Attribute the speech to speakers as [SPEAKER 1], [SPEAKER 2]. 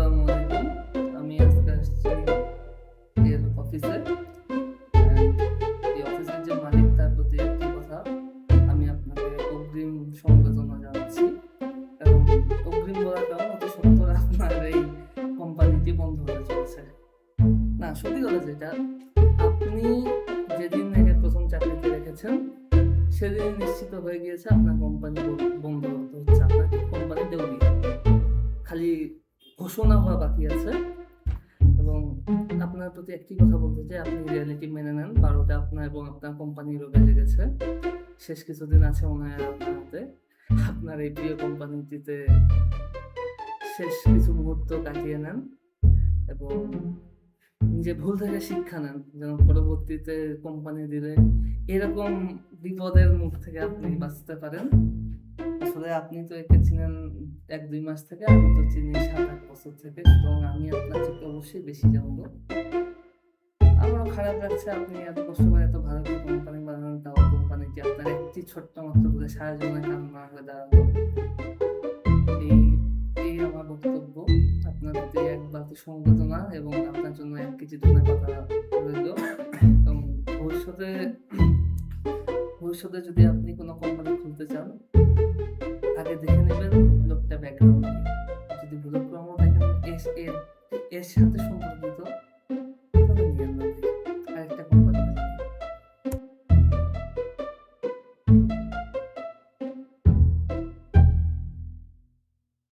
[SPEAKER 1] আসসালামু আলাইকুম। আমি আজকে আসছি এর অফিসে। এই অফিসের যে মালিক তার প্রতি একটি কথা, আমি আপনাকে অগ্রিম সমবেদনা জানাচ্ছি। এবং অগ্রিম বলার কারণ অতি সত্বর আপনার এই কোম্পানিটি বন্ধ হতে চলছে। না, সত্যি কথা যেটা, আপনি যেদিন থেকে প্রথম চাকরিতে রেখেছেন সেদিন নিশ্চিত হয়ে গিয়েছে আপনার কোম্পানি বন্ধ হতে হচ্ছে, আপনার কোম্পানি দেউলিয়া। খালি ঘোষণা হওয়া বাকি আছে। এবং আপনার প্রতি একটি কথা বলতে চাই, আপনি রিয়ালিটি মেনে নেন। 12টা আপনার এবং আপনার কোম্পানিরও বেজে গেছে। শেষ কিছুদিন আছে মনে হয় আপনার হাতে। আপনার এই প্রিয় কোম্পানিটিতে শেষ কিছু মুহূর্ত কাটিয়ে নেন এবং নিজে ভুল থেকে শিক্ষা নেন, যেন পরবর্তীতে কোম্পানি দিলে এরকম বিপদের মুখ থেকে আপনি বাঁচতে পারেন। আসলে আপনি তো একে চিনেন 1-2 মাস থেকে, আমি তো চিনি 7-8 বছর থেকে, এবং আমি আপনার থেকে অবশ্যই বেশি জানবো। আমারও খারাপ লাগছে আপনি এত কষ্ট করে এত ভালো একটা কোম্পানি বানান, তাও কোম্পানিটি আপনার একটি ছোট্ট মাত্র করে সারা জীবনে কান্না হয়ে দাঁড়ালো। এই এই আমার বক্তব্য। আপনার প্রতি এক বালতি সমবেদনা এবং আপনার জন্য 1 কেজি ধনেপাতা রইল। এবং ভবিষ্যতে ভবিষ্যতে যদি আপনি কোনো কোম্পানি খুলতে চান, আগে দেখে নেবেন লোকটা ব্যাকগ্রাউন্ড কি। যদি ভুলক্রমও দেখেন এর সাথে সম্পর্কিত